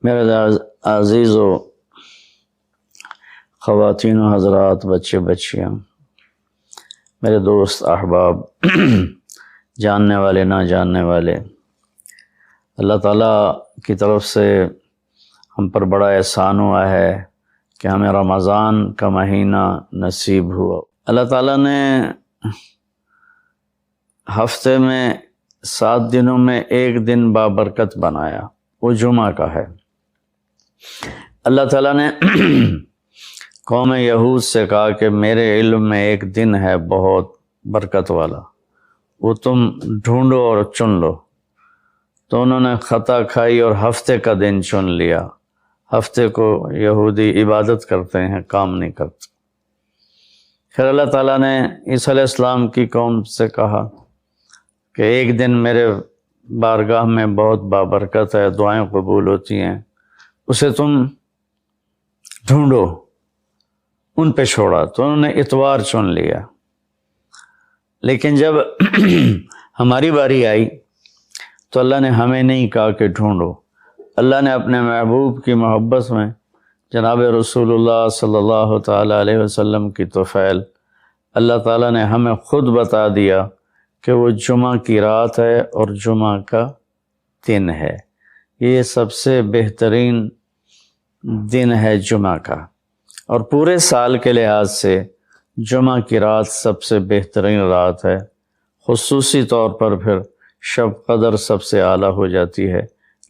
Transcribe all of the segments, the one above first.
میرے عزیز و خواتین و حضرات، بچے بچیاں، میرے دوست احباب، جاننے والے نہ جاننے والے، اللہ تعالیٰ کی طرف سے ہم پر بڑا احسان ہوا ہے کہ ہمیں رمضان کا مہینہ نصیب ہوا۔ اللہ تعالیٰ نے ہفتے میں 7 دنوں میں ایک دن بابرکت بنایا، وہ جمعہ کا ہے۔ اللہ تعالیٰ نے قوم یہود سے کہا کہ میرے علم میں ایک دن ہے بہت برکت والا، وہ تم ڈھونڈو اور چن لو۔ تو انہوں نے خطا کھائی اور ہفتے کا دن چن لیا۔ ہفتے کو یہودی عبادت کرتے ہیں، کام نہیں کرتے۔ پھر اللہ تعالیٰ نے عیسیٰ علیہ السلام کی قوم سے کہا کہ ایک دن میرے بارگاہ میں بہت بابرکت ہے، دعائیں قبول ہوتی ہیں، اسے تم ڈھونڈو۔ ان پہ چھوڑا تو انہوں نے اتوار چن لیا۔ لیکن جب ہماری باری آئی تو اللہ نے ہمیں نہیں کہا کہ ڈھونڈو۔ اللہ نے اپنے محبوب کی محبت میں جناب رسول اللہ صلی اللہ تعالیٰ علیہ وسلم کی توفیل اللہ تعالیٰ نے ہمیں خود بتا دیا کہ وہ جمعہ کی رات ہے اور جمعہ کا دن ہے۔ یہ سب سے بہترین دن ہے جمعہ کا، اور پورے سال کے لحاظ سے جمعہ کی رات سب سے بہترین رات ہے۔ خصوصی طور پر پھر شب قدر سب سے اعلیٰ ہو جاتی ہے،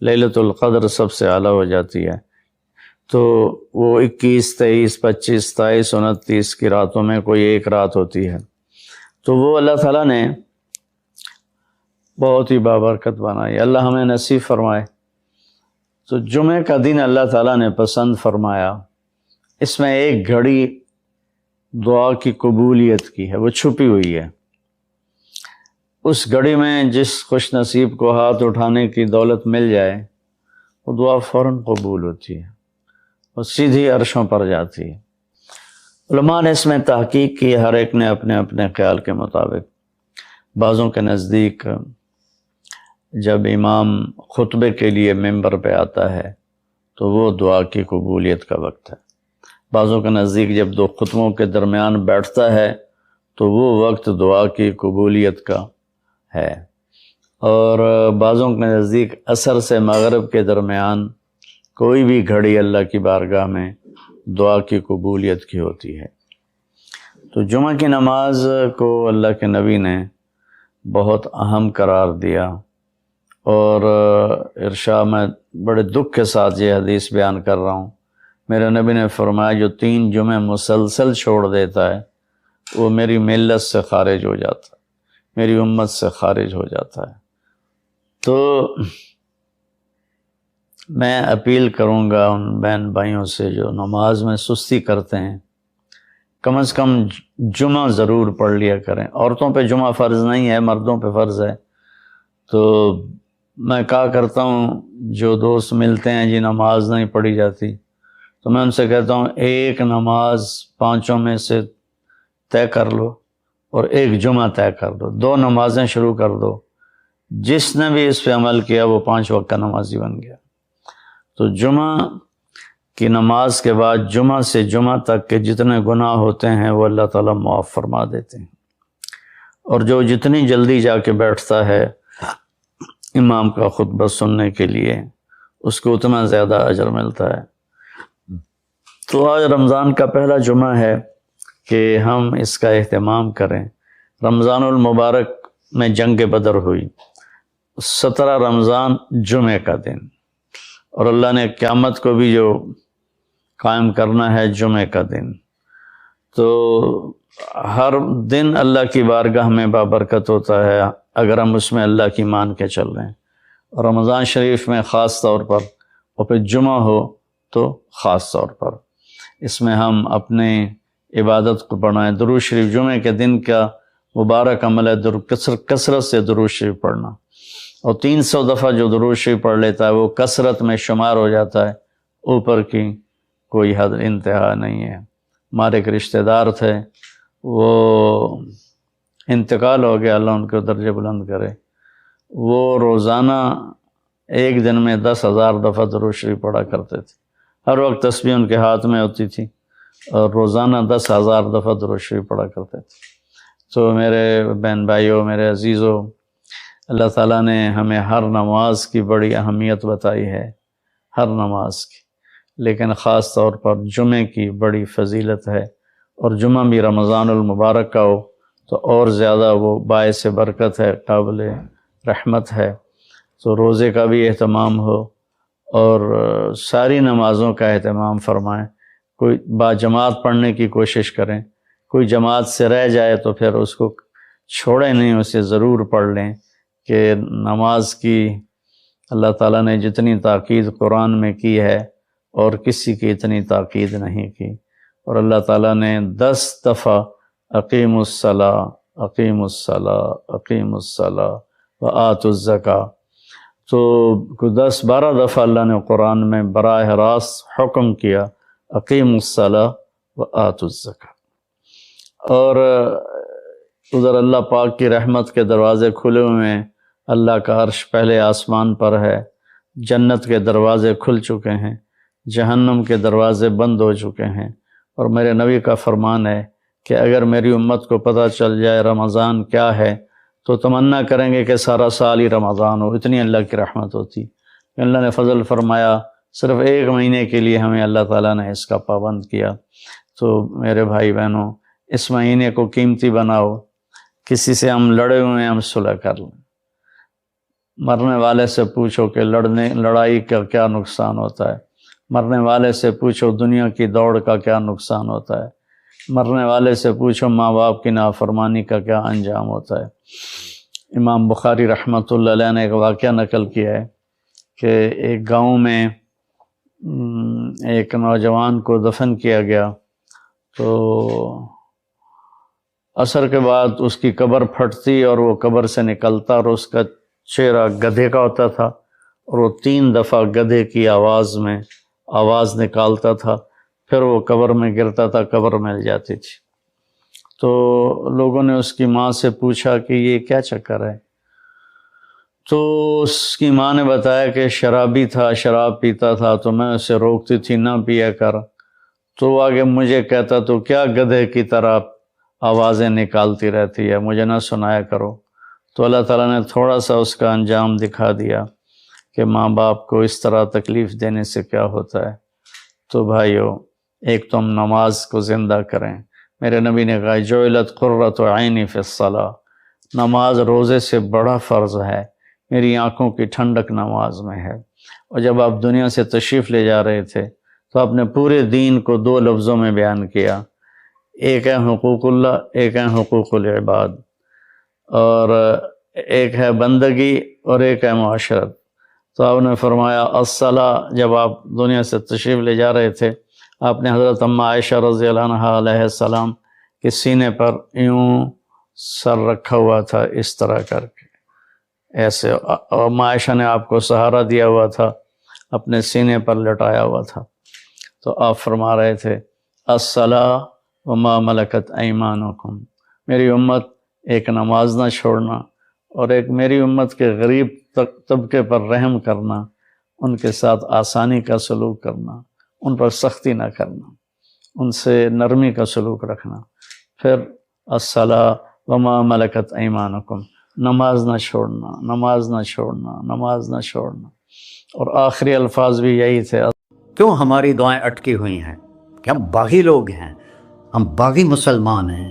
لیلۃ القدر سب سے اعلیٰ ہو جاتی ہے۔ تو وہ 21، 23، 25، 27، 29 کی راتوں میں کوئی ایک رات ہوتی ہے، تو وہ اللہ تعالیٰ نے بہت ہی بابرکت بنائی۔ اللہ ہمیں نصیب فرمائے۔ تو جمعہ کا دن اللہ تعالیٰ نے پسند فرمایا۔ اس میں ایک گھڑی دعا کی قبولیت کی ہے، وہ چھپی ہوئی ہے۔ اس گھڑی میں جس خوش نصیب کو ہاتھ اٹھانے کی دولت مل جائے، وہ دعا فوراً قبول ہوتی ہے، وہ سیدھی عرشوں پر جاتی ہے۔ علماء نے اس میں تحقیق کی، ہر ایک نے اپنے اپنے خیال کے مطابق۔ بعضوں کے نزدیک جب امام خطبے کے لیے ممبر پہ آتا ہے تو وہ دعا کی قبولیت کا وقت ہے۔ بعضوں کے نزدیک جب 2 خطبوں کے درمیان بیٹھتا ہے تو وہ وقت دعا کی قبولیت کا ہے۔ اور بعضوں کے نزدیک عصر سے مغرب کے درمیان کوئی بھی گھڑی اللہ کی بارگاہ میں دعا کی قبولیت کی ہوتی ہے۔ تو جمعہ کی نماز کو اللہ کے نبی نے بہت اہم قرار دیا، اور ارشاد میں بڑے دکھ کے ساتھ یہ حدیث بیان کر رہا ہوں۔ میرے نبی نے فرمایا جو 3 جمعے مسلسل چھوڑ دیتا ہے وہ میری ملت سے خارج ہو جاتا ہے، میری امت سے خارج ہو جاتا ہے۔ تو میں اپیل کروں گا ان بہن بھائیوں سے جو نماز میں سستی کرتے ہیں، کم از کم جمعہ ضرور پڑھ لیا کریں۔ عورتوں پہ جمعہ فرض نہیں ہے، مردوں پہ فرض ہے۔ تو میں کہا کرتا ہوں، جو دوست ملتے ہیں جی نماز نہیں پڑھی جاتی، تو میں ان سے کہتا ہوں ایک نماز 5 میں سے طے کر لو اور ایک جمعہ طے کر دو، 2 نمازیں شروع کر دو۔ جس نے بھی اس پہ عمل کیا وہ 5 وقت کا نمازی بن گیا۔ تو جمعہ کی نماز کے بعد جمعہ سے جمعہ تک کے جتنے گناہ ہوتے ہیں وہ اللہ تعالیٰ معاف فرما دیتے ہیں، اور جو جتنی جلدی جا کے بیٹھتا ہے امام کا خطبہ سننے کے لیے، اس کو اتنا زیادہ اجر ملتا ہے۔ تو آج رمضان کا پہلا جمعہ ہے کہ ہم اس کا اہتمام کریں۔ رمضان المبارک میں جنگ بدر ہوئی، 17 رمضان جمعہ کا دن، اور اللہ نے قیامت کو بھی جو قائم کرنا ہے جمعہ کا دن۔ تو ہر دن اللہ کی بارگاہ میں بابرکت ہوتا ہے اگر ہم اس میں اللہ کی مان کے چل رہے ہیں، اور رمضان شریف میں خاص طور پر، اور پھر جمعہ ہو تو خاص طور پر اس میں ہم اپنے عبادت کو بڑھائیں۔ درود شریف جمعہ کے دن کا مبارک عمل ہے، کثرت سے درود شریف پڑھنا، اور 300 دفعہ جو درود شریف پڑھ لیتا ہے وہ کثرت میں شمار ہو جاتا ہے، اوپر کی کوئی حد انتہا نہیں ہے۔ ہمارے ایک رشتہ دار تھے، وہ انتقال ہو گیا، اللہ ان کو درجہ بلند کرے۔ وہ روزانہ ایک دن میں 10,000 دفعہ درود شریف پڑھا کرتے تھے، ہر وقت تسبیح ان کے ہاتھ میں ہوتی تھی اور روزانہ 10,000 دفعہ درود شریف پڑھا کرتے تھے۔ تو میرے بہن بھائیوں، میرے عزیزوں، اللہ تعالیٰ نے ہمیں ہر نماز کی بڑی اہمیت بتائی ہے، ہر نماز کی، لیکن خاص طور پر جمعے کی بڑی فضیلت ہے، اور جمعہ بھی رمضان المبارک کا ہو تو اور زیادہ وہ باعث برکت ہے، قابل رحمت ہے۔ تو روزے کا بھی اہتمام ہو اور ساری نمازوں کا اہتمام فرمائیں، کوئی باجماعت پڑھنے کی کوشش کریں، کوئی جماعت سے رہ جائے تو پھر اس کو چھوڑیں نہیں، اسے ضرور پڑھ لیں، کہ نماز کی اللہ تعالیٰ نے جتنی تاکید قرآن میں کی ہے اور کسی کی اتنی تاکید نہیں کی، اور اللہ تعالیٰ نے 10 دفعہ اقیم الصلاۃ، اقیم الصلاۃ، اقیم الصلاۃ وآتوا الزکاۃ، تو 10-12 دفعہ اللہ نے قرآن میں براہ راست حکم کیا اقیم الصلاۃ وآتوا الزکاۃ۔ اور ادھر اللہ پاک کی رحمت کے دروازے کھلے ہوئے ہیں، اللہ کا عرش پہلے آسمان پر ہے، جنت کے دروازے کھل چکے ہیں، جہنم کے دروازے بند ہو چکے ہیں، اور میرے نبی کا فرمان ہے کہ اگر میری امت کو پتہ چل جائے رمضان کیا ہے تو تمنا کریں گے کہ سارا سال ہی رمضان ہو، اتنی اللہ کی رحمت ہوتی۔ اللہ نے فضل فرمایا، صرف 1 مہینے کے لیے ہمیں اللہ تعالیٰ نے اس کا پابند کیا۔ تو میرے بھائی بہنوں، اس مہینے کو قیمتی بناؤ، کسی سے ہم لڑے ہوئے ہیں ہم صلح کر لیں، مرنے والے سے پوچھو کہ لڑائی کا کیا نقصان ہوتا ہے، مرنے والے سے پوچھو دنیا کی دوڑ کا کیا نقصان ہوتا ہے، مرنے والے سے پوچھو ماں باپ کی نافرمانی کا کیا انجام ہوتا ہے۔ امام بخاری رحمۃ اللہ علیہ نے ایک واقعہ نقل کیا ہے کہ ایک گاؤں میں ایک نوجوان کو دفن کیا گیا، تو عصر کے بعد اس کی قبر پھٹتی اور وہ قبر سے نکلتا، اور اس کا چہرہ گدھے کا ہوتا تھا، اور وہ 3 دفعہ گدھے کی آواز میں آواز نکالتا تھا، پھر وہ قبر میں گرتا تھا، قبر مل جاتی تھی۔ تو لوگوں نے اس کی ماں سے پوچھا کہ یہ کیا چکر ہے؟ تو اس کی ماں نے بتایا کہ شرابی تھا، شراب پیتا تھا، تو میں اسے روکتی تھی نہ پیا کر، تو وہ آگے مجھے کہتا تو کیا گدھے کی طرح آوازیں نکالتی رہتی ہے، مجھے نہ سنایا کرو۔ تو اللہ تعالیٰ نے تھوڑا سا اس کا انجام دکھا دیا کہ ماں باپ کو اس طرح تکلیف دینے سے کیا ہوتا ہے۔ تو بھائیو، ایک تو ہم نماز کو زندہ کریں۔ میرے نبی نے کہا جعلت قرۃ عینی فی الصلاۃ، نماز روزے سے بڑا فرض ہے، میری آنکھوں کی ٹھنڈک نماز میں ہے۔ اور جب آپ دنیا سے تشریف لے جا رہے تھے تو آپ نے پورے دین کو 2 لفظوں میں بیان کیا، ایک ہے حقوق اللہ، ایک ہے حقوق العباد، اور ایک ہے بندگی اور ایک ہے معاشرت۔ تو آپ نے فرمایا الصلاۃ، جب آپ دنیا سے تشریف لے جا رہے تھے آپ نے حضرت اماں عائشہ رضی اللہ عنہا علیہ السلام کے سینے پر یوں سر رکھا ہوا تھا، اس طرح کر کے ایسے، اور اماں عائشہ نے آپ کو سہارا دیا ہوا تھا، اپنے سینے پر لٹایا ہوا تھا۔ تو آپ فرما رہے تھے الصلاۃ وما ملکت ایمانکم، میری امت ایک نماز نہ چھوڑنا، اور ایک میری امت کے غریب طبقے پر رحم کرنا، ان کے ساتھ آسانی کا سلوک کرنا، ان پر سختی نہ کرنا، ان سے نرمی کا سلوک رکھنا۔ پھر الصلاۃ وما ملکت ایمانکم، نماز نہ چھوڑنا، نماز نہ چھوڑنا، نماز نہ چھوڑنا۔ اور آخری الفاظ بھی یہی تھے۔ کیوں ہماری دعائیں اٹکی ہوئی ہیں؟ کہ ہم باغی لوگ ہیں، ہم باغی مسلمان ہیں۔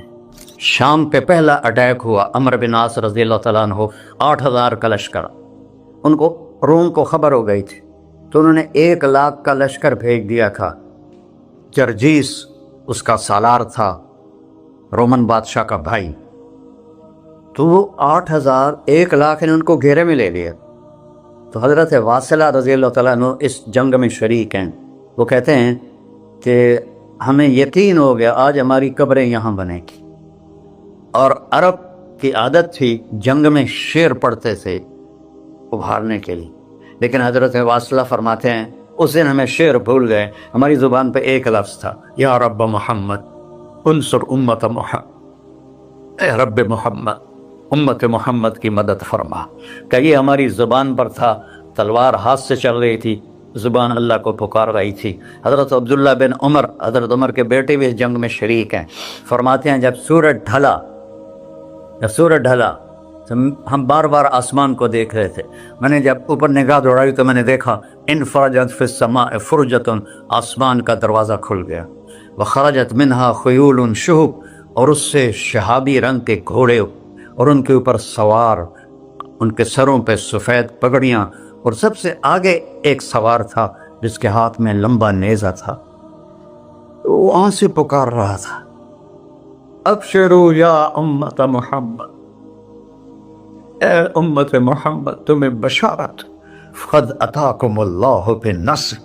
شام پہ پہلا اٹیک ہوا، عمرو بن عاص رضی اللہ تعالیٰ عنہ، 8000 کا لشکر، ان کو روم کو خبر ہو گئی تھی، تو انہوں نے 1 لاکھ کا لشکر بھیج دیا تھا۔ جرجیس اس کا سالار تھا، رومن بادشاہ کا بھائی، تو وہ 8000 1 لاکھ نے ان کو گھیرے میں لے لیا۔ تو حضرت واصلہ رضی اللہ تعالیٰ عنہ اس جنگ میں شریک ہیں، وہ کہتے ہیں کہ ہمیں یقین ہو گیا آج ہماری قبریں یہاں بنے گی۔ اور عرب کی عادت تھی جنگ میں شعر پڑھتے تھے ابھارنے کے لیے، لیکن حضرت واصلہ فرماتے ہیں اس دن ہمیں شعر بھول گئے، ہماری زبان پہ ایک لفظ تھا، یا رب محمد انصر امت محمد، اے رب محمد امت محمد کی مدد فرما، کہ یہ ہماری زبان پر تھا تلوار ہاتھ سے چل رہی تھی، زبان اللہ کو پکار رہی تھی۔ حضرت عبداللہ بن عمر، حضرت عمر کے بیٹے بھی اس جنگ میں شریک ہیں، فرماتے ہیں جب سورج ڈھلا تو ہم بار بار آسمان کو دیکھ رہے تھے، میں نے جب اوپر نگاہ دوڑائی تو میں نے دیکھا انفرجت فی السماء فرجۃ، آسمان کا دروازہ کھل گیا، وخرجت منہا خیول شہب، اور اس سے شہابی رنگ کے گھوڑے اور ان کے اوپر سوار، ان کے سروں پہ سفید پگڑیاں، اور سب سے آگے ایک سوار تھا جس کے ہاتھ میں لمبا نیزہ تھا، وہ وہاں سے پکار رہا تھا، ابشروا یا امت محمد، اے امت محمد تمہیں بشارت، قد اتاکم اللہ بالنصر،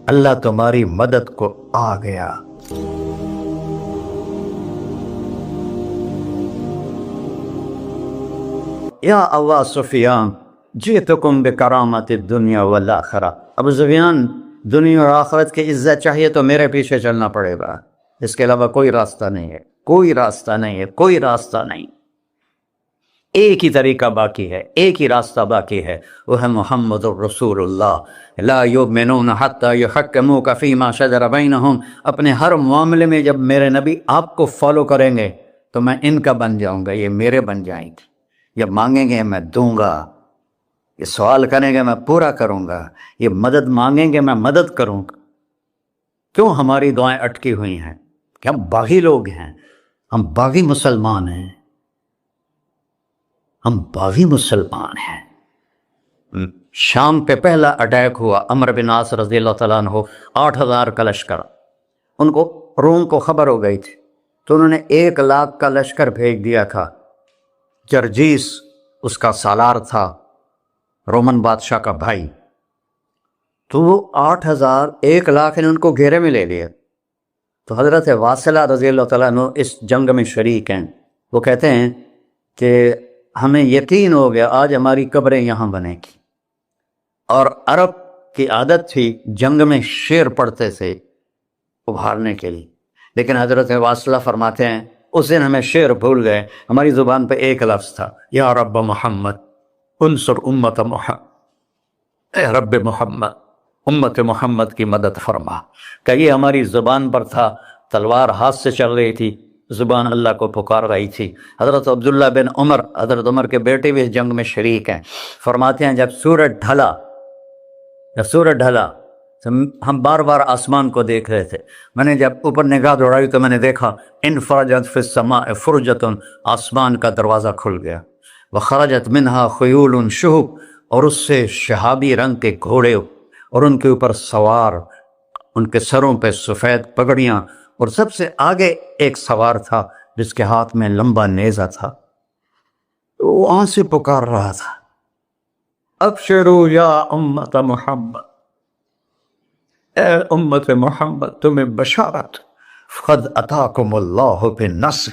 اللہ تمہاری مدد کو آ گیا۔ یا ابا سفیان جئتکم بکرامت الدنیا والآخرہ، ابو سفیان دنیا اور آخرت کی عزت چاہیے تو میرے پیچھے چلنا پڑے گا، اس کے علاوہ کوئی راستہ نہیں ہے، کوئی راستہ نہیں ہے، کوئی راستہ نہیں، ایک ہی طریقہ باقی ہے، ایک ہی راستہ باقی ہے، وہ ہے محمد الرسول اللہ۔ لا یؤمنون حتی یحکموک فیما شجر بینہم، اپنے ہر معاملے میں جب میرے نبی آپ کو فالو کریں گے تو میں ان کا بن جاؤں گا، یہ میرے بن جائیں گے، یہ مانگیں گے میں دوں گا، یہ سوال کریں گے میں پورا کروں گا، یہ مدد مانگیں گے میں مدد کروں گا۔ کیوں ہماری دعائیں اٹکی ہوئی ہیں؟ کہ ہم باغی لوگ ہیں، ہم باغی مسلمان ہیں، ہم باغی مسلمان ہیں۔ شام پہ پہلا اٹیک ہوا، عمرو بن عاص رضی اللہ تعالیٰ عنہ، 8,000 کا لشکر، ان کو روم کو خبر ہو گئی تھی تو انہوں نے 1,00,000 کا لشکر بھیج دیا تھا۔ جرجیس اس کا سالار تھا، رومن بادشاہ کا بھائی، تو وہ 8,000 1,00,000 نے ان کو گھیرے میں لے لیا۔ تو حضرت واصلہ رضی اللہ تعالیٰ عنہ اس جنگ میں شریک ہیں، وہ کہتے ہیں کہ ہمیں یقین ہو گیا آج ہماری قبریں یہاں بنے گی، اور عرب کی عادت تھی جنگ میں شعر پڑھتے تھے ابھارنے کے لیے، لیکن حضرت واصلہ فرماتے ہیں اس دن ہمیں شعر بھول گئے، ہماری زبان پہ ایک لفظ تھا، یا رب محمد انصر امت محمد، اے رب محمد امت محمد کی مدد فرما، کہ یہ ہماری زبان پر تھا، تلوار ہاتھ سے چل رہی تھی، زبان اللہ کو پکار رہی تھی۔ حضرت عبداللہ بن عمر، حضرت عمر کے بیٹے بھی اس جنگ میں شریک ہیں، فرماتے ہیں جب سورج ڈھلا تو ہم بار بار آسمان کو دیکھ رہے تھے، میں نے جب اوپر نگاہ دوڑائی تو میں نے دیکھا انفرجت فی السماء فرجۃ، آسمان کا دروازہ کھل گیا، وخرجت منہا خیول شہب، اور اس سے شہابی رنگ کے گھوڑے اور ان کے اوپر سوار، ان کے سروں پہ سفید پگڑیاں، اور سب سے آگے ایک سوار تھا جس کے ہاتھ میں لمبا نیزہ تھا، وہ وہاں سے پکار رہا تھا، ابشروا یا امت محمد، اے امت محمد تمہیں بشارت، قد اتاکم اللہ بالنصر،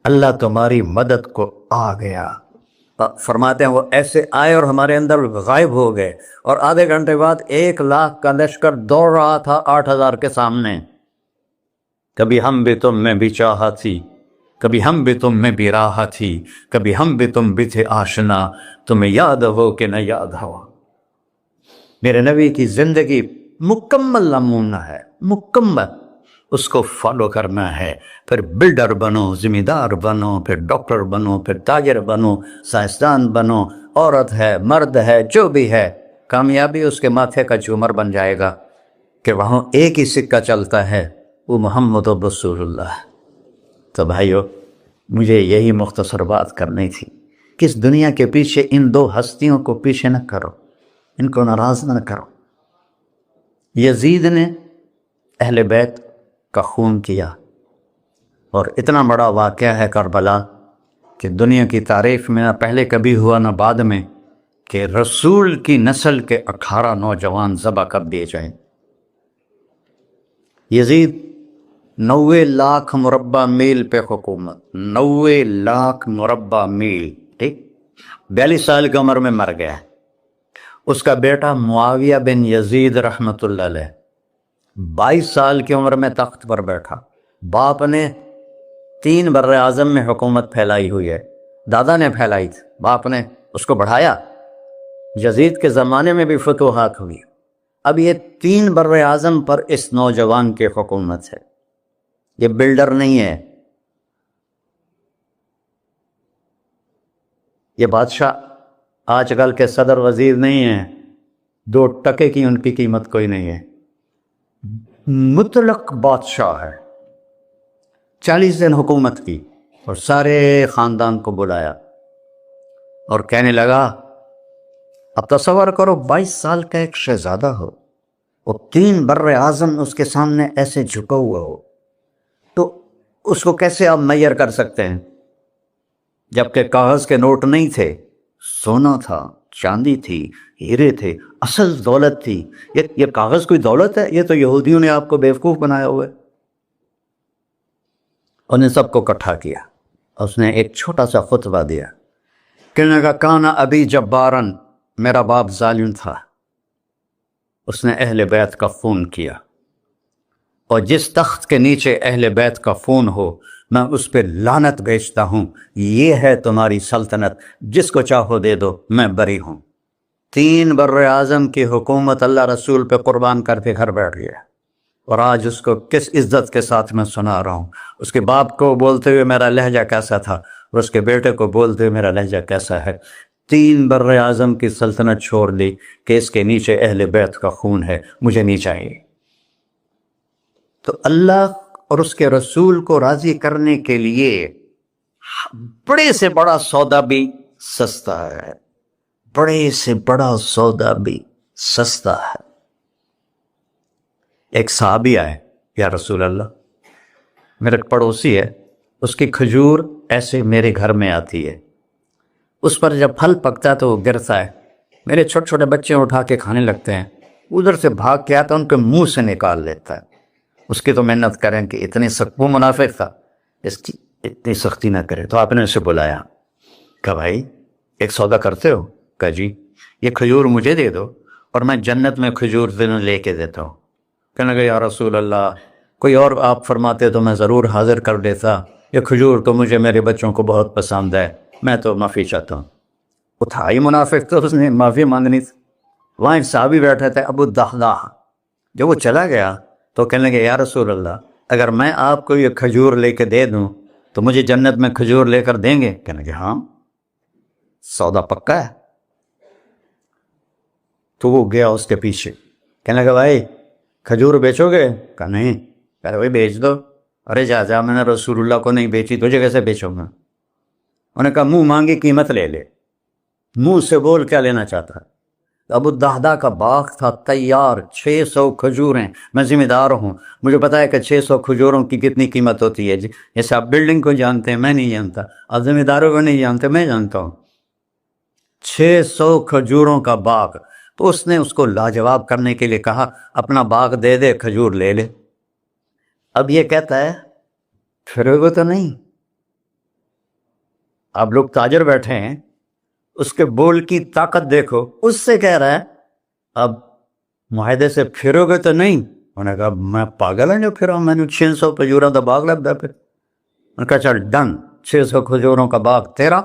اللہ تمہاری مدد کو آ گیا۔ فرماتے ہیں وہ ایسے آئے اور ہمارے اندر غائب ہو گئے، اور آدھے گھنٹے بعد 1,00,000 کا لشکر دوڑ رہا تھا 8,000 کے سامنے۔ کبھی ہم بھی تم میں بھی چاہا تھی، کبھی ہم بھی تم میں بھی راہ تھی، کبھی ہم بھی تم بھی تھے آشنا، تمہیں یاد ہو کہ نہ یاد ہو۔ میرے نبی کی زندگی مکمل نمونہ ہے، مکمل، اس کو فالو کرنا ہے، پھر بلڈر بنو، ذمہ دار بنو، پھر ڈاکٹر بنو، پھر تاجر بنو، سائنسدان بنو، عورت ہے مرد ہے جو بھی ہے، کامیابی اس کے ماتھے کا جھومر بن جائے گا کہ وہاں ایک ہی سکہ چلتا ہے، وہ محمد رسول اللہ۔ تو بھائیو، مجھے یہی مختصر بات کرنی تھی کہ اس دنیا کے پیچھے ان دو ہستیوں کو پیچھے نہ کرو، ان کو ناراض نہ کرو۔ یزید نے اہل بیت کا خون کیا، اور اتنا بڑا واقعہ ہے کربلا کہ دنیا کی تاریخ میں نہ پہلے کبھی ہوا نہ بعد میں کہ رسول کی نسل کے 18 نوجوان ذبح کر دیے جائیں۔ یزید 90 لاکھ مربع میل پہ حکومت، 90 لاکھ مربع میل، ٹھیک، 42 سال کی عمر میں مر گیا۔ اس کا بیٹا معاویہ بن یزید رحمۃ اللہ علیہ 22 سال کی عمر میں تخت پر بیٹھا۔ باپ نے 3 بر اعظم میں حکومت پھیلائی ہوئی ہے، دادا نے پھیلائی تھی، باپ نے اس کو بڑھایا، یزید کے زمانے میں بھی فتوحات ہوئی. اب یہ 3 بر اعظم پر اس نوجوان کی حکومت ہے. یہ بلڈر نہیں ہے، یہ بادشاہ آج کل کے صدر وزیر نہیں ہیں، 2 ٹکے کی ان کی قیمت کوئی نہیں ہے. مطلق بادشاہ ہے. 40 دن حکومت کی اور سارے خاندان کو بلایا اور کہنے لگا، اب تصور کرو 22 سال کا ایک شہزادہ ہو اور 3 بر اعظم اس کے سامنے ایسے جھکا ہوا ہو، تو اس کو کیسے آپ میئر کر سکتے ہیں؟ جبکہ کاغذ کے نوٹ نہیں تھے، سونا تھا، چاندی تھی، ہیرے تھے، اصل دولت تھی. یہ کاغذ کوئی دولت ہے؟ یہ تو یہودیوں نے آپ کو بیوقوف بنایا ہوا ہے. انہیں سب کو اکٹھا کیا. اس نے ایک چھوٹا سا خطبہ دیا. کہنے لگا، کانا ابی جبارن، میرا باپ ظالم تھا، اس نے اہل بیت کا خون کیا، اور جس تخت کے نیچے اہل بیت کا خون ہو میں اس پہ لعنت بھیجتا ہوں. یہ ہے تمہاری سلطنت، جس کو چاہو دے دو، میں بری ہوں. 3 بر اعظم کی حکومت اللہ رسول پہ قربان کر کے گھر بیٹھ گیا. اور آج اس کو کس عزت کے ساتھ میں سنا رہا ہوں. اس کے باپ کو بولتے ہوئے میرا لہجہ کیسا تھا، اور اس کے بیٹے کو بولتے ہوئے میرا لہجہ کیسا ہے. 3 بر اعظم کی سلطنت چھوڑ دی کہ اس کے نیچے اہل بیت کا خون ہے، مجھے نہیں چاہیے. تو اللہ اور اس کے رسول کو راضی کرنے کے لیے بڑے سے بڑا سودا بھی سستا ہے، بڑے سے بڑا سودا بھی سستا ہے. ایک صحابی آئے، یا رسول اللہ، میرے پڑوسی ہے، اس کی کھجور ایسے میرے گھر میں آتی ہے، اس پر جب پھل پکتا ہے تو وہ گرتا ہے، میرے چھوٹے چھوٹے بچے اٹھا کے کھانے لگتے ہیں، ادھر سے بھاگ کے آتا ان کے منہ سے نکال لیتا ہے. اس کی تو محنت کریں کہ اتنی سخت، وہ منافق تھا، اس کی اتنی سختی نہ کرے. تو آپ نے اسے بلایا، کہا بھائی ایک سودا کرتے ہو؟ کہا جی. یہ کھجور مجھے دے دو اور میں جنت میں کھجور دنوں لے کے دیتا ہوں. کہنے لگا، یا رسول اللہ، کوئی اور آپ فرماتے تو میں ضرور حاضر کر دیتا، یہ کھجور تو مجھے میرے بچوں کو بہت پسند ہے، میں تو معافی چاہتا ہوں. اٹھائی منافق تو اس نے معافی مانگنی تھی. وہاں ایک صحابی بیٹھے تھے، ابو الدحداح. جب وہ چلا گیا تو کہنے لگے، یا رسول اللہ، اگر میں آپ کو یہ کھجور لے کے دے دوں تو مجھے جنت میں کھجور لے کر دیں گے؟ کہنے لگے ہاں، سودا پکا ہے. تو وہ گیا اس کے پیچھے، کہنے لگا، بھائی کھجور بیچو گے؟ کہا نہیں. کہا بھائی بیچ دو. ارے جا، میں نے رسول اللہ کو نہیں بیچی، تجھے کیسے بیچوں گا؟ انہوں نے کہا منہ مانگی قیمت لے لے. منہ سے بول کیا لینا چاہتا ہے. ابو الدحداح کا باغ تھا تیار، 600 کھجوریں. میں ذمہ دار ہوں، مجھے پتا ہے کہ 600 کھجوروں کی کتنی قیمت ہوتی ہے. جیسے آپ بلڈنگ کو جانتے ہیں، میں نہیں جانتا، آپ ذمہ داروں کو نہیں جانتے، میں جانتا ہوں. 600 کھجوروں کا باغ. تو اس نے اس کو لاجواب کرنے کے لیے کہا، اپنا باغ دے دے، کھجور لے لے. اب یہ کہتا ہے پھرے گا تو نہیں. آپ لوگ تاجر بیٹھے ہیں، اس کے بول کی طاقت دیکھو. اس سے کہہ رہا ہے اب معاہدے سے پھرو گے تو نہیں. انہوں نے کہا میں پاگل ہوں جو پھرا، میں نے 600 کھجوروں کا باغ لگ دیا. پھر انہوں نے کہا چل ڈن، 600 کھجوروں کا باغ تیرا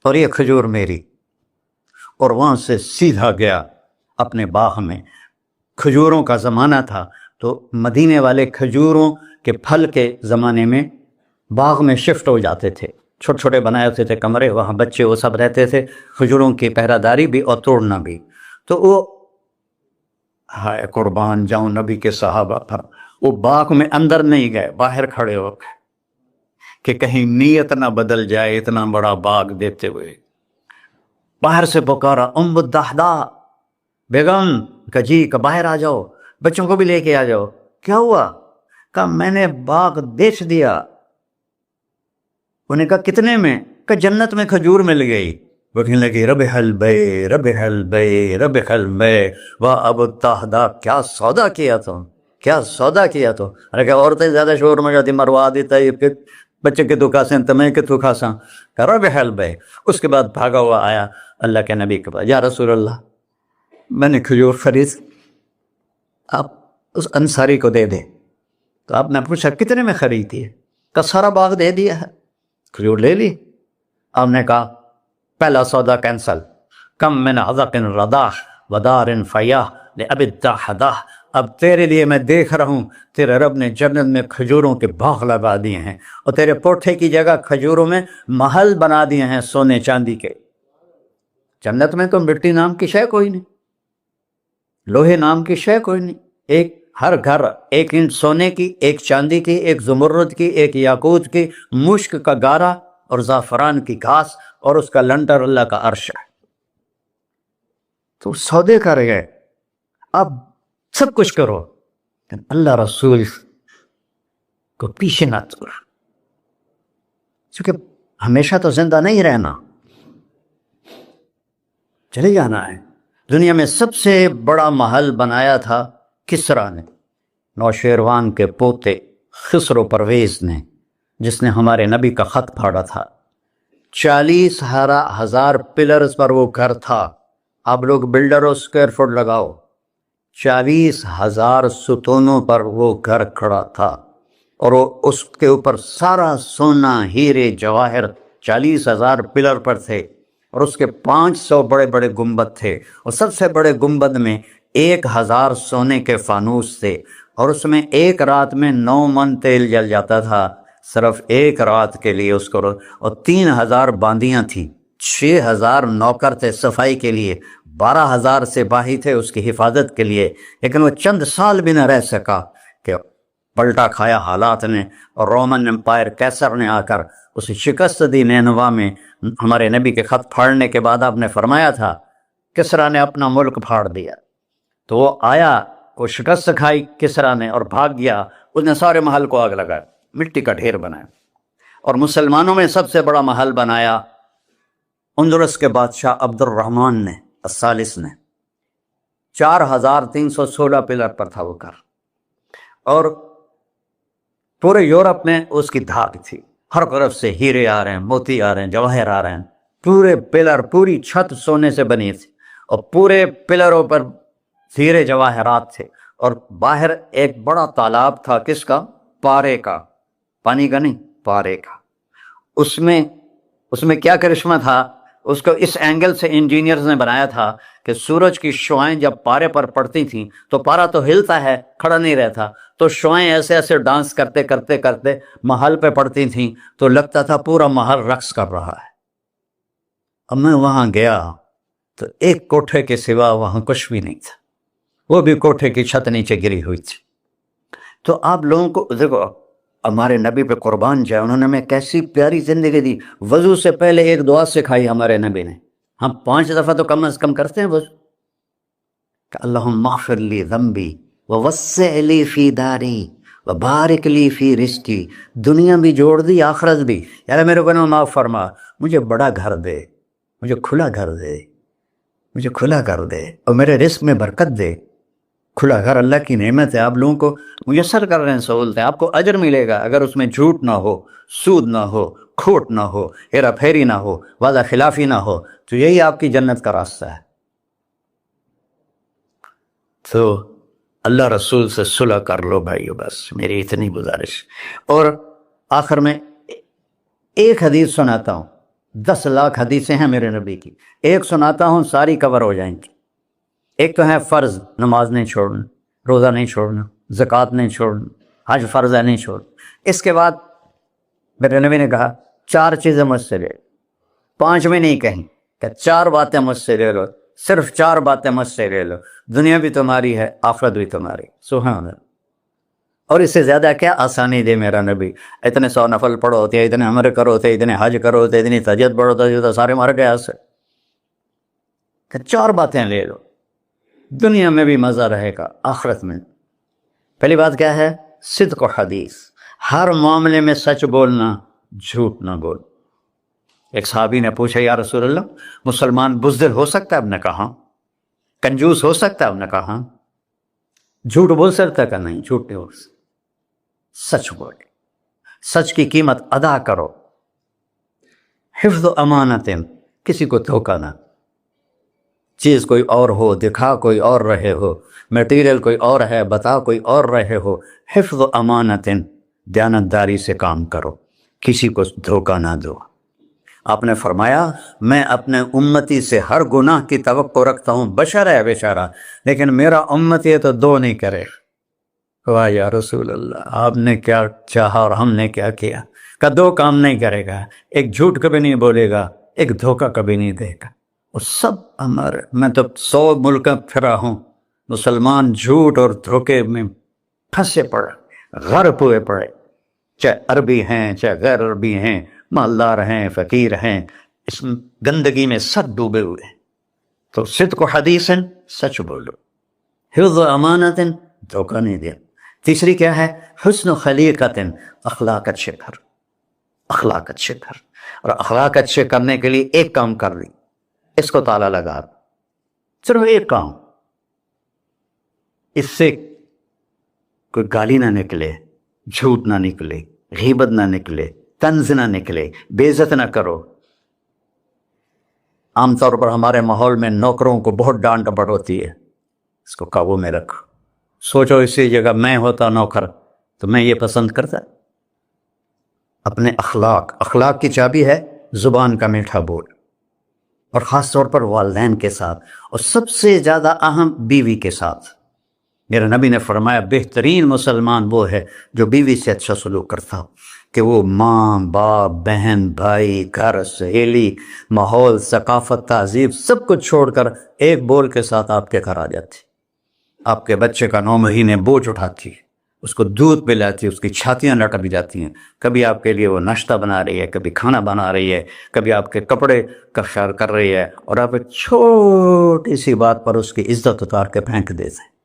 اور یہ کھجور میری. اور وہاں سے سیدھا گیا اپنے باغ میں. کھجوروں کا زمانہ تھا تو مدینے والے کھجوروں کے پھل کے زمانے میں باغ میں شفٹ ہو جاتے تھے، چھوٹے چھوٹے بنائے ہوتے تھے کمرے، وہاں بچے وہ سب رہتے تھے، کھجوروں کی پہرہ داری بھی اور توڑنا بھی. تو وہ ہائے قربان جاؤں نبی کے صحابہ تھا، وہ باغ میں اندر نہیں گئے، باہر کھڑے ہو گئے کہ کہیں نیت نہ بدل جائے. اتنا بڑا باغ دیتے ہوئے باہر سے پکارا، ام الدحداح بیگم. کہ جی، کہ باہر آ جاؤ، بچوں کو بھی لے کے آ جاؤ. کیا ہوا؟ کہا میں نے باغ بیچ دیا. انہیں کہا کتنے میں؟ کہ جنت میں کھجور مل گئی. وہ کہنے لگی ربح البیع ربح البیع ربح البیع. واہ ابو الدحداح، کیا سودا کیا تو، کیا سودا کیا تو. ارے کہ عورتیں زیادہ شور میں جاتی، مروا دیتا ہے پھر بچے کے تو کھاسیں تمہیں کے تو کھاساں. کہ ربح البیع. اس کے بعد بھاگا ہوا آیا اللہ کے نبی کے پاس، یا رسول اللہ میں نے کھجور خرید، آپ اس انصاری کو دے دیں. تو آپ نے پوچھا کتنے میں خریدی ہے؟ کہ سارا باغ دے دیا ہے. کھجور لے لی. آپ نے کہا پہلا سودا کینسل، کم من عذق رداح ودار فیاح لأب الداحداح. اب تیرے لیے میں دیکھ رہا ہوں تیرے رب نے جنت میں کھجوروں کے باغ لگا دیے ہیں، اور تیرے کوٹھے کی جگہ کھجوروں میں محل بنا دیے ہیں سونے چاندی کے. جنت میں تو مٹی نام کی شے کوئی نہیں، لوہے نام کی شے کوئی نہیں. ایک ہر گھر ایک اینٹ سونے کی، ایک چاندی کی، ایک زمرد کی، ایک یاقوت کی، مشک کا گارا اور زعفران کی گھاس، اور اس کا لنٹر اللہ کا عرش ہے. تو سودے کر گئے، اب سب کچھ کرو لیکن اللہ رسول کو پیچھے نہ چھوڑ، کیونکہ ہمیشہ تو زندہ نہیں رہنا، چلے جانا ہے. دنیا میں سب سے بڑا محل بنایا تھا کسریٰ نے، نوشیروان کے پوتے خسرو پرویز نے، جس نے ہمارے نبی کا خط پھاڑا تھا. 40,000 پلرز پر وہ گھر تھا. آپ لوگ بلڈروں اسکوائر فٹ لگاؤ، 40,000 ستونوں پر وہ گھر کھڑا تھا، اور وہ اس کے اوپر سارا سونا ہیرے جواہر 40,000 پلر پر تھے، اور اس کے 500 بڑے بڑے گنبد تھے، اور سب سے بڑے گنبد میں 1,000 سونے کے فانوس تھے، اور اس میں ایک رات میں 9 من تیل جل جاتا تھا صرف ایک رات کے لیے اس کو. اور 3,000 باندیاں تھیں، 6,000 نوکر تھے صفائی کے لیے، 12,000 سپاہی تھے اس کی حفاظت کے لیے. لیکن وہ چند سال بھی نہ رہ سکا کہ پلٹا کھایا حالات نے، اور رومن امپائر کیسر نے آ کر اسے شکست دی. نینوا میں ہمارے نبی کے خط پھاڑنے کے بعد آپ نے فرمایا تھا کسریٰ نے اپنا ملک پھاڑ دیا، تو وہ آیا، وہ شکست کھائی کسریٰ نے اور بھاگ گیا. اس نے سارے محل کو آگ لگایا، مٹی کا ڈھیر بنایا. اور مسلمانوں میں سب سے بڑا محل بنایا اندلس کے بادشاہ عبد الرحمن نے الثالث نے. 4,316 پلر پر تھا وہ گھر، اور پورے یورپ میں اس کی دھاک تھی. ہر طرف سے ہیرے آ رہے ہیں، موتی آ رہے ہیں، جواہر آ رہے ہیں. پورے پلر، پوری چھت سونے سے بنی تھی، اور پورے پلروں پر ہیرے جواہرات تھے. اور باہر ایک بڑا تالاب تھا، کس کا؟ پارے کا، پانی کا نہیں، پارے کا. اس میں کیا کرشمہ تھا؟ اس کو اس اینگل سے انجینئرز نے بنایا تھا کہ سورج کی شعائیں جب پارے پر پڑتی تھیں تو پارا تو ہلتا ہے، کھڑا نہیں رہتا، تو شعائیں ایسے ایسے ڈانس کرتے کرتے کرتے محل پہ پڑتی تھیں، تو لگتا تھا پورا محل رقص کر رہا ہے. اب میں وہاں گیا تو ایک کوٹھے کے سوا وہاں کچھ بھی نہیں تھا، وہ بھی کوٹھے کی چھت نیچے گری ہوئی تھی. تو آپ لوگوں کو دیکھو، ہمارے نبی پہ قربان جائے، انہوں نے ہمیں کیسی پیاری زندگی دی. وضو سے پہلے ایک دعا سکھائی ہمارے نبی نے، ہم 5 دفعہ تو کم از کم کرتے ہیں وضو، کہ اللہم اغفر لی ذنبی ووسع لی فی داری وبارک لی فی رزقی. دنیا بھی جوڑ دی، آخرت بھی. یار میرے کو معاف فرما، مجھے بڑا گھر دے، مجھے کھلا گھر دے، مجھے کھلا گھر دے، اور میرے رزق میں برکت دے. کھلا گھر اللہ کی نعمت ہے، آپ لوگوں کو میسر کر رہے ہیں سہولتیں. آپ کو اجر ملے گا اگر اس میں جھوٹ نہ ہو، سود نہ ہو، کھوٹ نہ ہو، ہیرا پھیری نہ ہو، وعدہ خلافی نہ ہو. تو یہی آپ کی جنت کا راستہ ہے. تو اللہ رسول سے صلح کر لو بھائیو، بس میری اتنی گزارش. اور آخر میں ایک حدیث سناتا ہوں، 10 لاکھ حدیثیں ہیں میرے نبی کی، ایک سناتا ہوں، ساری کور ہو جائیں گی. ایک تو ہے فرض، نماز نہیں چھوڑنا، روزہ نہیں چھوڑنا، زکوٰۃ نہیں چھوڑنا، حج فرض ہے نہیں چھوڑنا. اس کے بعد میرے نبی نے کہا 4 چیزیں مجھ سے لے لو. 5 میں نہیں کہیں کہ 4 باتیں مجھ سے لے لو، صرف 4 باتیں مجھ سے لے لو، دنیا بھی تمہاری ہے، آخرت بھی تمہاری. سبحان اللہ. اور اس سے زیادہ کیا آسانی دے میرا نبی. اتنے 100 نفل پڑھو ہوتے، اتنے عمرے کرو ہوتے، اتنے حج کرو ہوتے، اتنی تہجد پڑھو ہوتے، سارے مر گئے ایسے. کہ 4 باتیں لے لو، دنیا میں بھی مزہ رہے گا، آخرت میں. پہلی بات کیا ہے؟ صدق و حدیث، ہر معاملے میں سچ بولنا، جھوٹ نہ بول. ایک صحابی نے پوچھا یا رسول اللہ، مسلمان بزدل ہو سکتا ہے؟ اب نے کہا. کنجوس ہو سکتا ہے؟ اب نے کہا. جھوٹ بول سکتا ہے؟ کہ نہیں، جھوٹ نہیں بول سکتا. سچ بول، سچ کی قیمت ادا کرو. حفظ و امانت، کسی کو دھوکہ نہ. چیز کوئی اور ہو، دکھا کوئی اور رہے ہو، میٹیریل کوئی اور ہے، بتا کوئی اور رہے ہو. حفظ و امانت، دیانتداری سے کام کرو، کسی کو دھوکہ نہ دو. آپ نے فرمایا میں اپنے امتی سے ہر گناہ کی توقع رکھتا ہوں، بشر ہے بیچارہ، لیکن میرا امتی ہے تو دو نہیں کرے۔ واہ یا رسول اللہ، آپ نے کیا چاہا اور ہم نے کیا کیا کہ دو کام نہیں کرے گا، ایک جھوٹ کبھی نہیں بولے گا، ایک دھوکہ کبھی نہیں دے گا۔ اور سب ہمارے، میں تو 100 ملک پھرا ہوں، مسلمان جھوٹ اور دھوکے میں پھنسے پڑے، غرق ہوئے پڑے، چاہے عربی ہیں چاہے غیر عربی ہیں، مالدار ہیں فقیر ہیں، اس گندگی میں سب ڈوبے ہوئے ہیں۔ تو صدق و حدیث، سچ بولو، حفظ و امانت، دھوکہ نہیں دیا۔ تیسری کیا ہے؟ حسن خلیقت، اخلاق اچھے کر، اخلاق اچھے کر۔ اور اخلاق اچھے کرنے کے لیے ایک کام کر لی، اس کو تالا لگا، صرف ایک کام، اس سے کوئی گالی نہ نکلے، جھوٹ نہ نکلے، غیبت نہ نکلے، طنز نہ نکلے، بے عزت نہ کرو۔ عام طور پر ہمارے ماحول میں نوکروں کو بہت ڈانٹ ڈپٹ ہوتی ہے، اس کو قابو میں رکھو۔ سوچو اسی جگہ میں ہوتا نوکر تو میں یہ پسند کرتا۔ اپنے اخلاق کی چابی ہے زبان کا میٹھا بول، اور خاص طور پر والدین کے ساتھ، اور سب سے زیادہ اہم بیوی کے ساتھ۔ میرے نبی نے فرمایا بہترین مسلمان وہ ہے جو بیوی سے اچھا سلوک کرتا ہو، کہ وہ ماں باپ بہن بھائی گھر سہیلی ماحول ثقافت تہذیب سب کچھ چھوڑ کر ایک بول کے ساتھ آپ کے گھر آ جاتی، آپ کے بچے کا 9 مہینے بوجھ اٹھاتی، اس کو دودھ پلاتی، اس کی چھاتیاں لٹک جاتی ہیں، کبھی آپ کے لیے وہ ناشتہ بنا رہی ہے، کبھی کھانا بنا رہی ہے، کبھی آپ کے کپڑے کا خیال کر رہی ہے، اور آپ ایک چھوٹی سی بات پر اس کی عزت اتار کے پھینک دیتے ہیں۔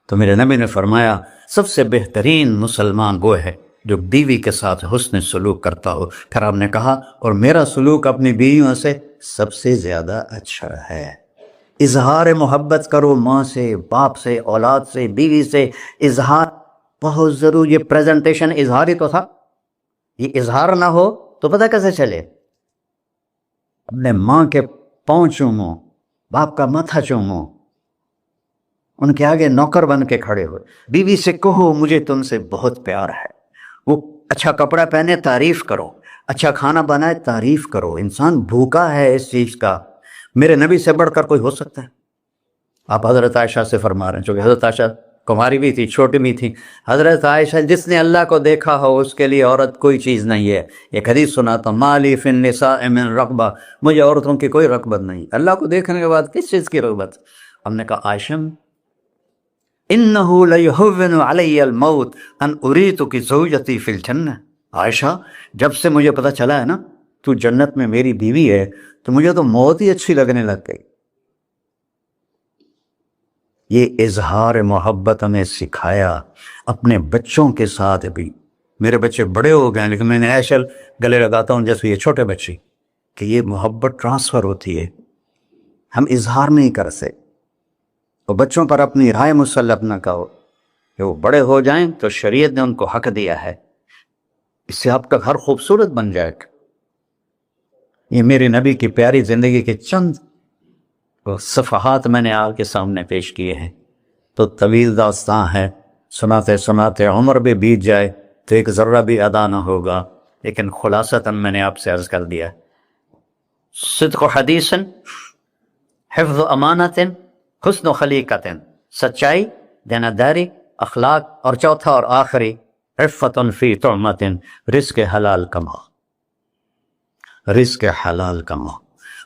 تو میرے نبی نے فرمایا سب سے بہترین مسلمان وہ ہے جو بیوی کے ساتھ حسن سلوک کرتا ہو۔ پھر آپ نے کہا اور میرا سلوک اپنی بیویوں سے سب سے زیادہ اچھا ہے۔ اظہار محبت کرو، ماں سے باپ سے اولاد سے بیوی سے، اظہار بہت ضروری۔ یہ پریزنٹیشن اظہار ہی تو تھا، یہ اظہار نہ ہو تو پتہ کیسے چلے؟ اپنے ماں کے پاؤں چومو، باپ کا ماتھا چومو، ان کے آگے نوکر بن کے کھڑے ہوئے، بیوی سے کہو مجھے تم سے بہت پیار ہے، وہ اچھا کپڑا پہنے تعریف کرو، اچھا کھانا بنائے تعریف کرو۔ انسان بھوکا ہے اس چیز کا، میرے نبی سے بڑھ کر کوئی ہو سکتا ہے؟ آپ حضرت عائشہ سے فرما رہے ہیں، چونکہ حضرت عائشہ کماری بھی تھی، چھوٹی بھی تھی۔ حضرت عائشہ، جس نے اللہ کو دیکھا ہو اس کے لیے عورت کوئی چیز نہیں ہے۔ ایک حدیث سناتا ہوں، مالی فی النساء من رغبہ، مجھے عورتوں کی کوئی رغبت نہیں۔ اللہ کو دیکھنے کے بعد کس چیز کی رغبت؟ ہم نے کہا عائشہ انہ لیہون علی الموت ان اریتک زوجتی فی الجنہ۔ عائشہ، جب سے مجھے پتہ چلا ہے نا تو جنت میں میری بیوی ہے تو مجھے تو موت ہی اچھی لگنے لگ گئی۔ یہ اظہار محبت ہمیں سکھایا اپنے بچوں کے ساتھ بھی۔ میرے بچے بڑے ہو گئے لیکن میں نے ایسے گلے لگاتا ہوں جیسے یہ چھوٹے بچے، کہ یہ محبت ٹرانسفر ہوتی ہے، ہم اظہار نہیں کر سکتے۔ اور بچوں پر اپنی رائے مسلط نہ کہو کہ وہ بڑے ہو جائیں تو شریعت نے ان کو حق دیا ہے، اس سے آپ کا گھر خوبصورت بن جائے گا۔ یہ میرے نبی کی پیاری زندگی کے چند صفحات میں نے آپ کے سامنے پیش کیے ہیں، تو طویل داستان ہے، سناتے سناتے عمر بھی بیت جائے تو ایک ذرہ بھی ادا نہ ہوگا، لیکن خلاصتاً میں نے آپ سے عرض کر دیا، صدق و حدیث، حفظ و امانت، حسن و خلیقت، سچائی، دیانتداری، اخلاق، اور چوتھا اور آخری عفت فی طعمت، رزق حلال کماؤ، رزق حلال کماؤ۔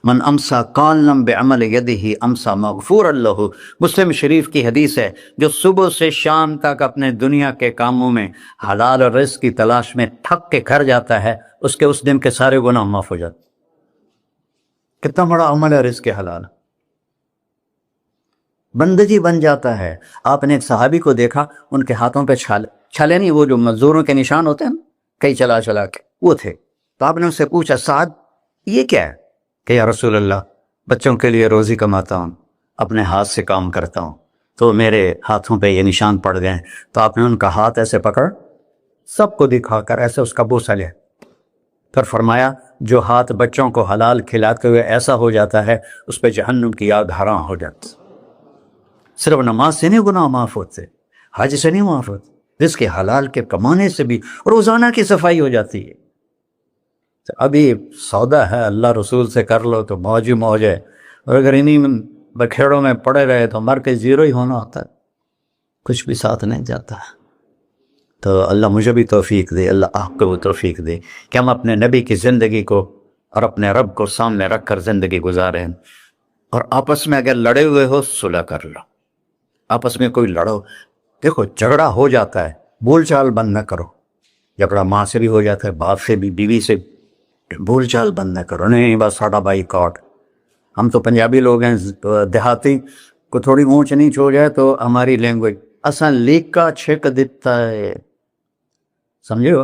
من امسا قالنا بعمل یدہ امسا مغفورا لہ، مسلم شریف کی حدیث ہے، جو صبح سے شام تک اپنے دنیا کے کاموں میں حلال اور رزق کی تلاش میں تھک کے گھر جاتا ہے، اس کے اس دن کے سارے گناہ معاف ہو جاتے۔ کتنا بڑا عمل ہے رزق حلال، بندگی بن جاتا ہے۔ آپ نے ایک صحابی کو دیکھا، ان کے ہاتھوں پہ چھالے نہیں، وہ جو مزدوروں کے نشان ہوتے ہیں کئی چلا چلا کے، وہ تھے۔ تو آپ نے ان سے پوچھا سعد یہ کیا ہے؟ کہ یا رسول اللہ بچوں کے لیے روزی کماتا ہوں، اپنے ہاتھ سے کام کرتا ہوں، تو میرے ہاتھوں پہ یہ نشان پڑ گئے۔ تو آپ نے ان کا ہاتھ ایسے پکڑ سب کو دکھا کر ایسے اس کا بوسہ لیا، پھر فرمایا جو ہاتھ بچوں کو حلال کھلاتے ہوئے ایسا ہو جاتا ہے اس پہ جہنم کی آگ حرام ہو جاتی۔ صرف نماز سے نہیں گناہ معاف ہوتے، حج سے نہیں معاف ہوتے، رزق حلال کے کمانے سے بھی روزانہ کی صفائی ہو جاتی ہے۔ ابھی سودا ہے اللہ رسول سے کر لو تو موج ہی موج ہے، اور اگر انہیں بکھیڑوں میں پڑے رہے تو مر کے زیرو ہی ہونا ہوتا ہے، کچھ بھی ساتھ نہیں جاتا۔ تو اللہ مجھے بھی توفیق دے، اللہ آپ کو بھی توفیق دے کہ ہم اپنے نبی کی زندگی کو اور اپنے رب کو سامنے رکھ کر زندگی گزاریں، اور آپس میں اگر لڑے ہوئے ہو صلح کر لو، آپس میں کوئی لڑو، دیکھو جھگڑا ہو جاتا ہے، بول چال بند نہ کرو، جھگڑا ماں سے بھی ہو جاتا ہے، باپ سے بھی، بیوی سے، بول چال بند نہ کرو، نہیں بس ساڈا بائی کاٹ۔ ہم تو پنجابی لوگ ہیں، دیہاتی کو تھوڑی اونچ نیچ ہو جائے تو ہماری لینگویج اساں لیکا چھک دیتا ہے، سمجھو،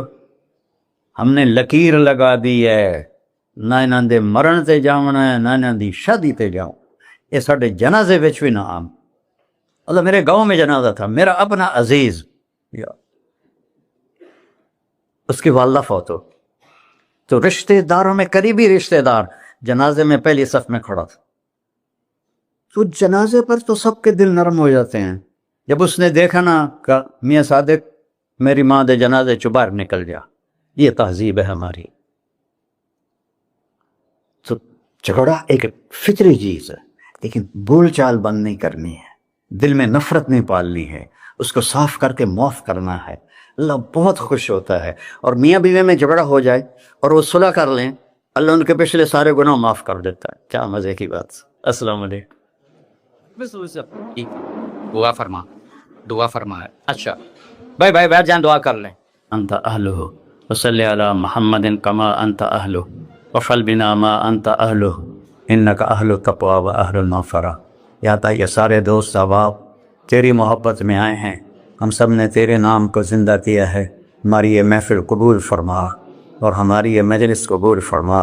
ہم نے لکیر لگا دی ہے، نہ انہاں دے مرن تے جاونا ہے، نہ انہاں دی شادی تے جاؤ، یہ ساڈے جنازے وچ بھی نہ عام۔ اللہ میرے گاؤں میں جنازہ تھا، میرا اپنا عزیز، اس کی والدہ فوت ہو، تو رشتہ داروں میں قریبی رشتہ دار جنازے میں پہلی صف میں کھڑا تھا، تو جنازے پر تو سب کے دل نرم ہو جاتے ہیں۔ جب اس نے دیکھا نا کہ میاں صادق میری ماں دے جنازے چ باہر نکل گیا، یہ تہذیب ہے ہماری۔ تو جھگڑا ایک فطری چیز ہے، لیکن بول چال بند نہیں کرنی ہے، دل میں نفرت نہیں پالنی ہے، اس کو صاف کر کے معاف کرنا ہے۔ اللہ بہت خوش ہوتا ہے، اور میاں بیوی میں جھگڑا ہو جائے اور وہ صلح کر لیں، اللہ ان کے پچھلے سارے گناہ معاف کر دیتا ہے۔ کیا مزے کی بات۔ السلام علیکم۔ دعا فرما، دعا فرما ہے۔ اچھا بھائی بیٹھ جائیں، دعا کر لیں۔ انت اہلہ وصلی علی محمد کما انت اہلہ وفعل بنا ما انت اہلہ انک اہل التقوی و اہل المغفرہ۔ یا تا یہ سارے دوست احباب تیری محبت میں آئے ہیں، ہم سب نے تیرے نام کو زندہ کیا ہے، ہماری یہ محفل قبول فرما اور ہماری یہ مجلس قبول فرما،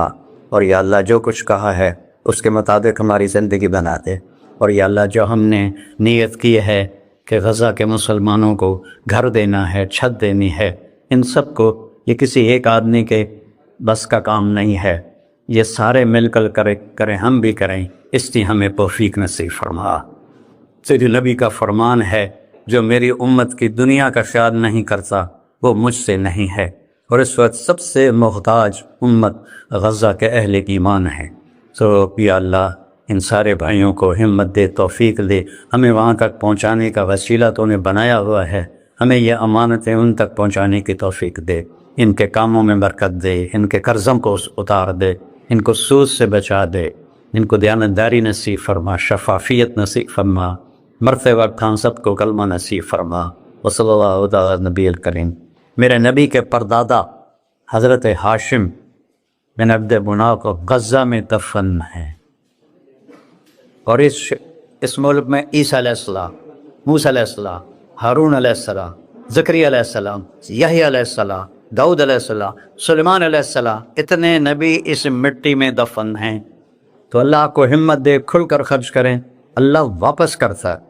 اور یا اللہ جو کچھ کہا ہے اس کے مطابق ہماری زندگی بنا دے، اور یا اللہ جو ہم نے نیت کی ہے کہ غزہ کے مسلمانوں کو گھر دینا ہے، چھت دینی ہے، ان سب کو، یہ کسی ایک آدمی کے بس کا کام نہیں ہے، یہ سارے مل کر کریں، ہم بھی کریں، اس لیے ہمیں توفیق نصیب فرما۔ تیرے نبی کا فرمان ہے، جو میری امت کی دنیا کا خیال نہیں کرتا وہ مجھ سے نہیں ہے، اور اس وقت سب سے محتاج امت غزہ کے اہل ایمان ہے۔ تو یا اللہ ان سارے بھائیوں کو ہمت دے، توفیق دے، ہمیں وہاں تک پہنچانے کا وسیلہ تو نے بنایا ہوا ہے، ہمیں یہ امانتیں ان تک پہنچانے کی توفیق دے، ان کے کاموں میں برکت دے، ان کے قرضوں کو اتار دے، ان کو سود سے بچا دے، ان کو دیانتداری نصیب فرما، شفافیت نصیب فرما، مرتے وقت ہم سب کو کلمہ نصیب فرما۔ وصلی اللہ تعالی نبی الکریم۔ میرے نبی کے پردادا حضرت ہاشم بن عبد مناف کو غزہ میں دفن ہے، اور اس ملک میں عیسیٰ علیہ السلام، موسیٰ علیہ السلام، ہارون علیہ السلام، زکریا علیہ السلام، یحییٰ علیہ السلام، داؤد علیہ السلام، سلیمان علیہ السلام، اتنے نبی اس مٹی میں دفن ہیں۔ تو اللہ کو ہمت دے، کھل کر خرچ کریں، اللہ واپس کرتا ہے۔